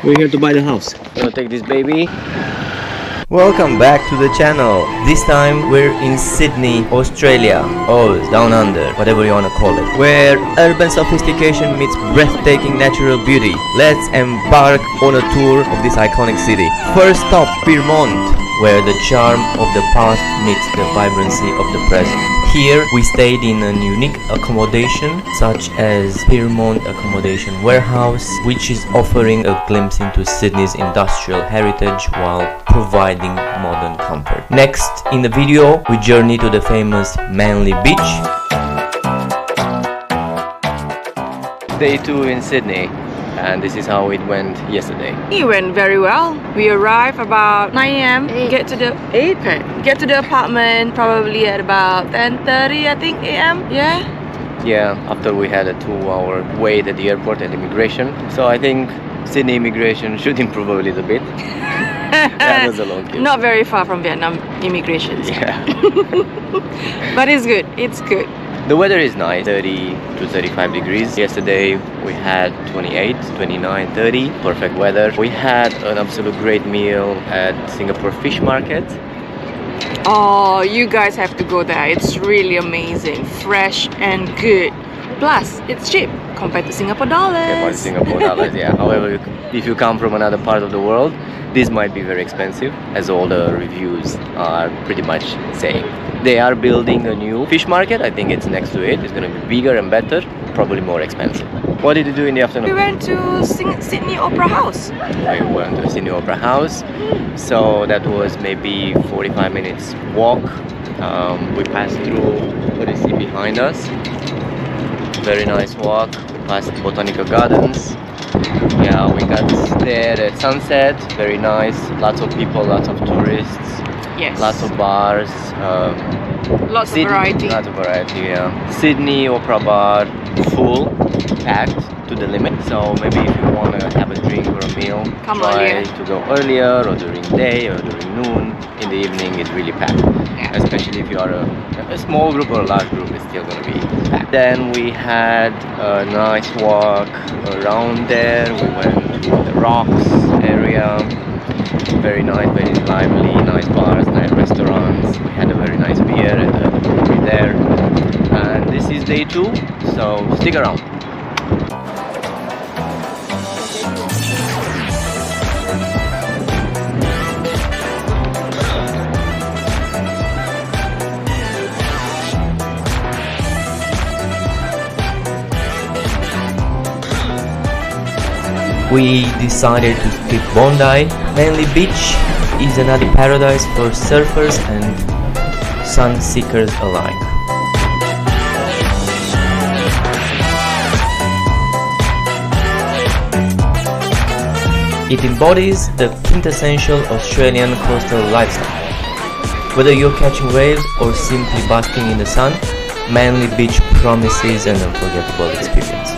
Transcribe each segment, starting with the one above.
We're here to buy the house. Gonna take this baby. Welcome back to the channel. This time we're in Sydney, Australia, or down under, whatever you wanna call it, where urban sophistication meets breathtaking natural beauty. Let's embark on a tour of this iconic city. First stop, Pyrmont, where the charm of the past meets the vibrancy of the present. Here we stayed in an unique accommodation such as Pyrmont Accommodation Warehouse, which is offering a glimpse into Sydney's industrial heritage while providing modern comfort. Next in the video we journey to the famous Manly Beach. Day 2 in Sydney. And this is how it went yesterday. It went very well. We arrived about 9 a.m. Get to the apartment probably at about 10:30 I think a.m. Yeah, after we had a 2-hour wait at the airport and immigration. So I think Sydney immigration should improve a little bit. That was a long queue. Not very far from Vietnam immigration. Yeah. But it's good. It's good. The weather is nice, 30 to 35 degrees. Yesterday we had 28, 29, 30, perfect weather. We had an absolute great meal at Singapore Fish Market. Oh, you guys have to go there. It's really amazing, fresh and good. Plus, it's cheap compared to Singapore dollars. Compared to Singapore dollars, yeah. However, if you come from another part of the world, this might be very expensive, as all the reviews are pretty much saying. They are building a new fish market. I think it's next to it. It's going to be bigger and better, probably more expensive. What did you do in the afternoon? We went to Sydney Opera House. We went to Sydney Opera House. So that was maybe 45 minutes walk. We passed through what you see behind us. Very nice walk. We passed Botanical Gardens. Yeah, we got there at sunset. Very nice. Lots of people, lots of tourists. Yes. Lots of bars. Lots of variety. Lots of variety, yeah. Sydney Opera Bar, full, packed to the limit. So maybe if you want to have a drink or a meal, try to go earlier or during day or during noon. In the evening, it's really packed. Yeah. Especially if you are a small group or a large group, it's still going to be packed. Then we had a nice walk around there. We went to the Rocks area. Very nice, very lively, nice bars, nice restaurants. We had a very nice beer at the brewery there. And this is day 2, so stick around. We decided to skip Bondi. Manly Beach is another paradise for surfers and sun seekers alike. It embodies the quintessential Australian coastal lifestyle. Whether you're catching waves or simply basking in the sun, Manly Beach promises an unforgettable experience.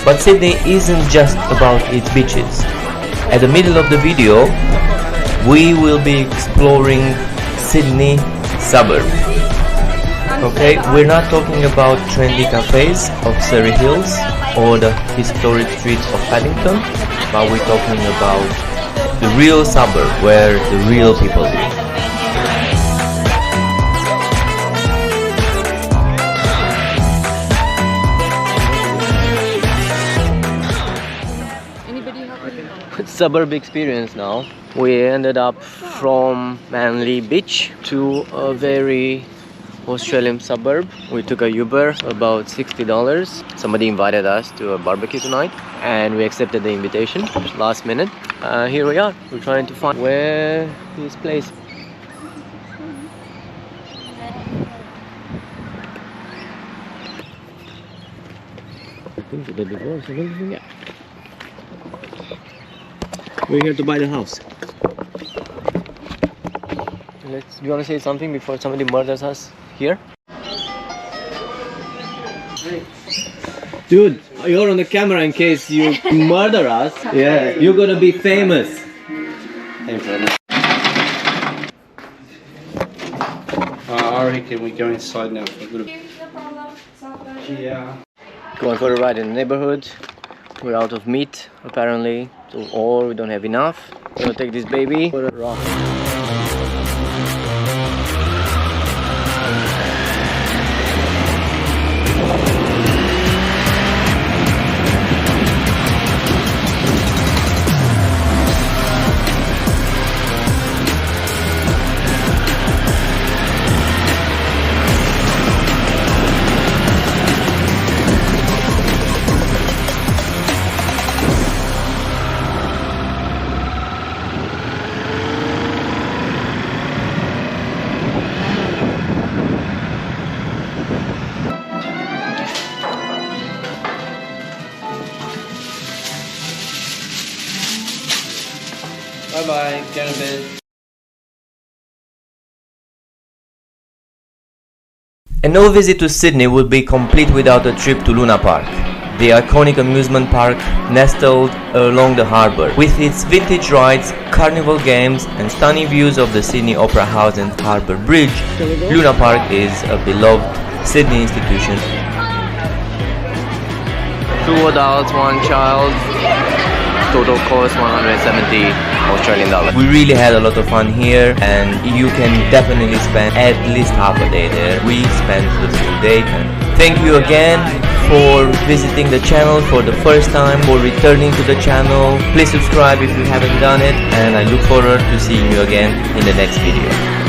But Sydney isn't just about its beaches. At the middle of the video, we will be exploring Sydney Suburb. Okay, we're not talking about trendy cafes of Surrey Hills or the historic streets of Paddington, but we're talking about the real suburb where the real people live. Suburb experience now. We ended up from Manly Beach to a very Australian suburb. We took a Uber, about $60. Somebody invited us to a barbecue tonight and we accepted the invitation last minute. Here we are. We're trying to find where this place. I think the day before, so yeah. We're here to buy the house. Do you want to say something before somebody murders us here? Dude, you're on the camera in case you murder us. Yeah, you're gonna be famous. Hey, brother. I reckon we go inside now for a little bit. Yeah. Going for a ride in the neighbourhood. We're out of meat apparently, so, or we don't have enough. We're gonna take this baby for a rock. Bye bye, Cadman. And no visit to Sydney would be complete without a trip to Luna Park, the iconic amusement park nestled along the harbour. With its vintage rides, carnival games and stunning views of the Sydney Opera House and Harbour Bridge, Luna Park is a beloved Sydney institution. 2 adults, 1 child. Total cost 170 Australian dollars. We really had a lot of fun here, and you can definitely spend at least half a day there. We spent the full day. And thank you again for visiting the channel for the first time or returning to the channel. Please subscribe if you haven't done it, and I look forward to seeing you again in the next video.